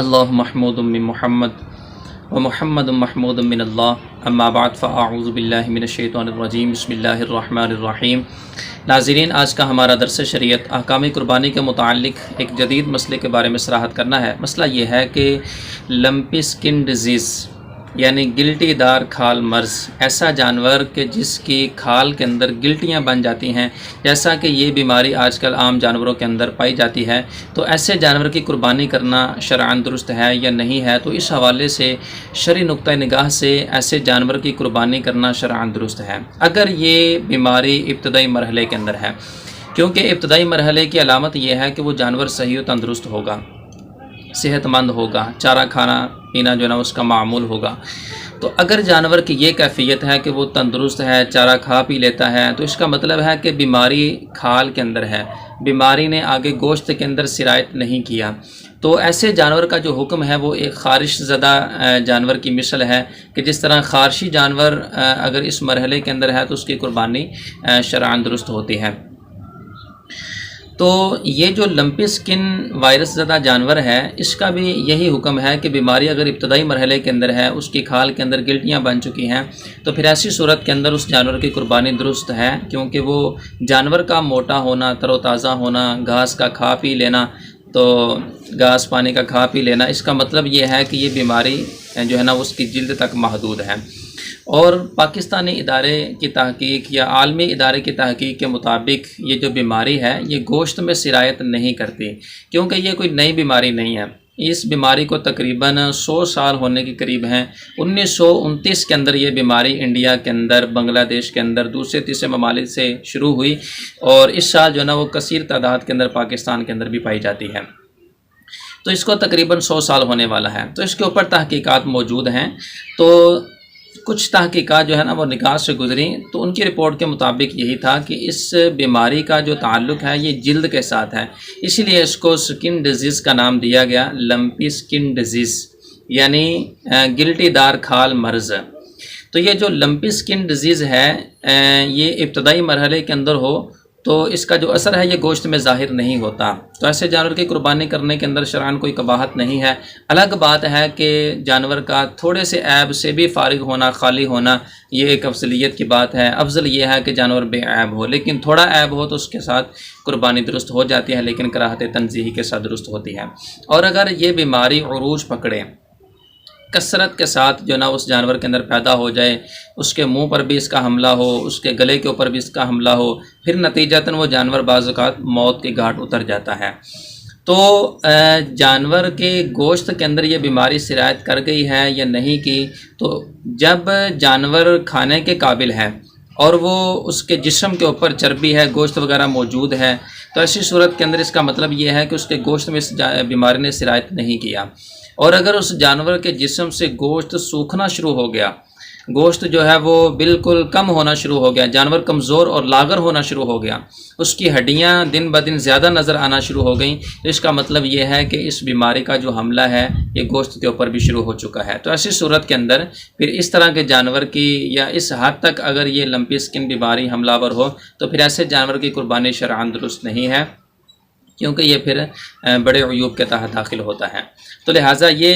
اللہ محمود من محمد و محمد محمود من اللہ اما بعد فاعوذ باللہ من الشیطان الرجیم بسم اللہ الرحمن الرحیم۔ ناظرین، آج کا ہمارا درس شریعت احکام قربانی کے متعلق ایک جدید مسئلے کے بارے میں صراحت کرنا ہے۔ مسئلہ یہ ہے کہ لمپی سکن ڈیزیز یعنی گلٹی دار کھال مرض، ایسا جانور کہ جس کی کھال کے اندر گلٹیاں بن جاتی ہیں، جیسا کہ یہ بیماری آج کل عام جانوروں کے اندر پائی جاتی ہے، تو ایسے جانور کی قربانی کرنا شرعاً درست ہے یا نہیں ہے؟ تو اس حوالے سے شرعی نقطہ نگاہ سے ایسے جانور کی قربانی کرنا شرعاً درست ہے اگر یہ بیماری ابتدائی مرحلے کے اندر ہے، کیونکہ ابتدائی مرحلے کی علامت یہ ہے کہ وہ جانور صحیح و تندرست ہوگا، صحت مند ہوگا، چارہ کھانا پینا جو ہے نا اس کا معمول ہوگا۔ تو اگر جانور کی یہ کیفیت ہے کہ وہ تندرست ہے، چارہ کھا پی لیتا ہے، تو اس کا مطلب ہے کہ بیماری کھال کے اندر ہے، بیماری نے آگے گوشت کے اندر سرایت نہیں کیا۔ تو ایسے جانور کا جو حکم ہے وہ ایک خارش زدہ جانور کی مثل ہے کہ جس طرح خارشی جانور اگر اس مرحلے کے اندر ہے تو اس کی قربانی شرعاً درست ہوتی ہے۔ تو یہ جو لمپی سکن وائرس زدہ جانور ہے، اس کا بھی یہی حکم ہے کہ بیماری اگر ابتدائی مرحلے کے اندر ہے، اس کی کھال کے اندر گلٹیاں بن چکی ہیں، تو پھر ایسی صورت کے اندر اس جانور کی قربانی درست ہے، کیونکہ وہ جانور کا موٹا ہونا، تر و تازہ ہونا، گھاس کا کھا پی لینا، تو گھاس پانی کا کھا پی لینا، اس کا مطلب یہ ہے کہ یہ بیماری جو ہے نا اس کی جلد تک محدود ہے۔ اور پاکستانی ادارے کی تحقیق یا عالمی ادارے کی تحقیق کے مطابق یہ جو بیماری ہے یہ گوشت میں سرایت نہیں کرتی، کیونکہ یہ کوئی نئی بیماری نہیں ہے۔ اس بیماری کو تقریباً 100 سال ہونے کے قریب ہیں۔ 1929 کے اندر یہ بیماری انڈیا کے اندر، بنگلہ دیش کے اندر، دوسرے تیسرے ممالک سے شروع ہوئی، اور اس سال جو ہے نا وہ کثیر تعداد کے اندر پاکستان کے اندر بھی پائی جاتی ہے۔ تو اس کو تقریباً 100 سال ہونے والا ہے۔ تو اس کے اوپر تحقیقات موجود ہیں۔ تو کچھ تحقیقات جو ہے نا وہ نگاہ سے گزری، تو ان کی رپورٹ کے مطابق یہی تھا کہ اس بیماری کا جو تعلق ہے یہ جلد کے ساتھ ہے، اسی لیے اس کو سکن ڈیزیز کا نام دیا گیا، لمپی سکن ڈیزیز یعنی گلٹی دار کھال مرض۔ تو یہ جو لمپی سکن ڈیزیز ہے یہ ابتدائی مرحلے کے اندر ہو تو اس کا جو اثر ہے یہ گوشت میں ظاہر نہیں ہوتا، تو ایسے جانور کی قربانی کرنے کے اندر شرعاً کوئی قباحت نہیں ہے۔ الگ بات ہے کہ جانور کا تھوڑے سے عیب سے بھی فارغ ہونا، خالی ہونا، یہ ایک افضلیت کی بات ہے۔ افضل یہ ہے کہ جانور بے عیب ہو، لیکن تھوڑا عیب ہو تو اس کے ساتھ قربانی درست ہو جاتی ہے، لیکن کراہت تنزیہی کے ساتھ درست ہوتی ہے۔ اور اگر یہ بیماری عروج پکڑے، کثرت کے ساتھ جو نا اس جانور کے اندر پیدا ہو جائے، اس کے منہ پر بھی اس کا حملہ ہو، اس کے گلے کے اوپر بھی اس کا حملہ ہو، پھر نتیجتاً وہ جانور بعض اوقات موت کی گھاٹ اتر جاتا ہے۔ تو جانور کے گوشت کے اندر یہ بیماری سرایت کر گئی ہے یا نہیں کی، تو جب جانور کھانے کے قابل ہے اور وہ اس کے جسم کے اوپر چربی ہے، گوشت وغیرہ موجود ہے، تو ایسی صورت کے اندر اس کا مطلب یہ ہے کہ اس کے گوشت میں اس بیماری نے سرایت نہیں کیا۔ اور اگر اس جانور کے جسم سے گوشت سوکھنا شروع ہو گیا، گوشت جو ہے وہ بالکل کم ہونا شروع ہو گیا، جانور کمزور اور لاغر ہونا شروع ہو گیا، اس کی ہڈیاں دن بدن زیادہ نظر آنا شروع ہو گئیں، تو اس کا مطلب یہ ہے کہ اس بیماری کا جو حملہ ہے یہ گوشت کے اوپر بھی شروع ہو چکا ہے۔ تو ایسی صورت کے اندر پھر اس طرح کے جانور کی یا اس حد تک اگر یہ لمپی سکن بیماری حملہ ور ہو تو پھر ایسے جانور کی قربانی شرعاً درست نہیں ہے، کیونکہ یہ پھر بڑے عیوب کے تحت داخل ہوتا ہے۔ تو لہٰذا یہ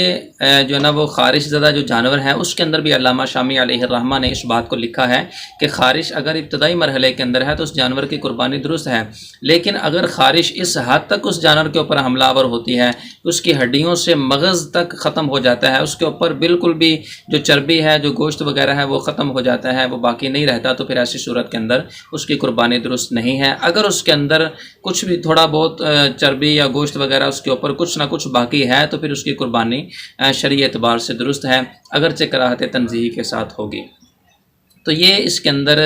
جو ہے نا وہ خارش زدہ جو جانور ہے، اس کے اندر بھی علامہ شامی علیہ الرحمہ نے اس بات کو لکھا ہے کہ خارش اگر ابتدائی مرحلے کے اندر ہے تو اس جانور کی قربانی درست ہے، لیکن اگر خارش اس حد تک اس جانور کے اوپر حملہ آور ہوتی ہے، اس کی ہڈیوں سے مغز تک ختم ہو جاتا ہے، اس کے اوپر بالکل بھی جو چربی ہے، جو گوشت وغیرہ ہے وہ ختم ہو جاتا ہے، وہ باقی نہیں رہتا، تو پھر ایسی صورت کے اندر اس کی قربانی درست نہیں ہے۔ اگر اس کے اندر کچھ بھی تھوڑا بہت چربی یا گوشت وغیرہ اس کے اوپر کچھ نہ کچھ باقی ہے تو پھر اس کی قربانی شرعی اعتبار سے درست ہے، اگرچہ کراہت تنزیہی کے ساتھ ہوگی۔ تو یہ اس کے اندر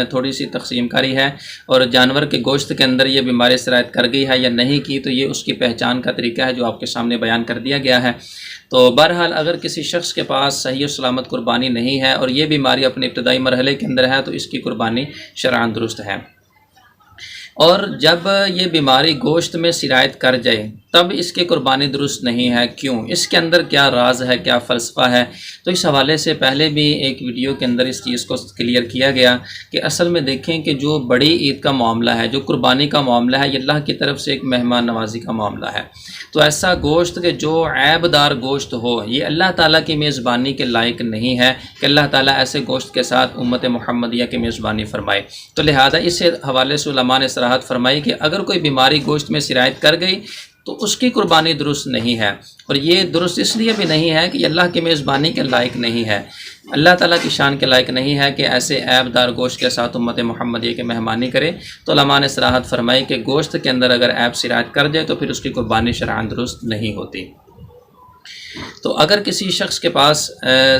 تھوڑی سی تقسیم کاری ہے، اور جانور کے گوشت کے اندر یہ بیماری سرایت کر گئی ہے یا نہیں کی، تو یہ اس کی پہچان کا طریقہ ہے جو آپ کے سامنے بیان کر دیا گیا ہے۔ تو بہرحال اگر کسی شخص کے پاس صحیح و سلامت قربانی نہیں ہے اور یہ بیماری اپنے ابتدائی مرحلے کے اندر ہے تو اس کی قربانی شرعاً درست ہے۔ اور جب یہ بیماری گوشت میں سرایت کر جائے تب اس کی قربانی درست نہیں ہے، کیوں؟ اس کے اندر کیا راز ہے، کیا فلسفہ ہے؟ تو اس حوالے سے پہلے بھی ایک ویڈیو کے اندر اس چیز کو کلیئر کیا گیا کہ اصل میں دیکھیں کہ جو بڑی عید کا معاملہ ہے، جو قربانی کا معاملہ ہے، یہ اللہ کی طرف سے ایک مہمان نوازی کا معاملہ ہے۔ تو ایسا گوشت کہ جو عیب دار گوشت ہو، یہ اللہ تعالیٰ کی میزبانی کے لائق نہیں ہے کہ اللہ تعالیٰ ایسے گوشت کے ساتھ امت محمدیہ کی میزبانی فرمائے۔ تو لہذا اس حوالے سے علماء نے صراحت فرمائی کہ اگر کوئی بیماری گوشت میں سرایت کر گئی تو اس کی قربانی درست نہیں ہے، اور یہ درست اس لیے بھی نہیں ہے کہ یہ اللہ کی میزبانی کے لائق نہیں ہے، اللہ تعالیٰ کی شان کے لائق نہیں ہے کہ ایسے عیب دار گوشت کے ساتھ امت محمدیہ کی مہمانی کرے۔ تو علماء نے صراحت فرمائی کہ گوشت کے اندر اگر عیب سرایت کر جائے تو پھر اس کی قربانی شرعاً درست نہیں ہوتی۔ تو اگر کسی شخص کے پاس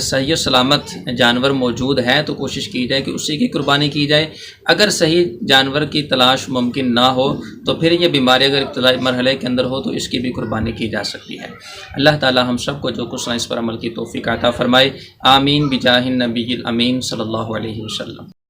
صحیح و سلامت جانور موجود ہے تو کوشش کی جائے کہ اسی کی قربانی کی جائے۔ اگر صحیح جانور کی تلاش ممکن نہ ہو تو پھر یہ بیماری اگر ابتدائی مرحلے کے اندر ہو تو اس کی بھی قربانی کی جا سکتی ہے۔ اللہ تعالی ہم سب کو جو کچھ اس پر عمل کی توفیق عطا فرمائے، آمین بجاہ النبی الامین صلی اللہ علیہ وسلم۔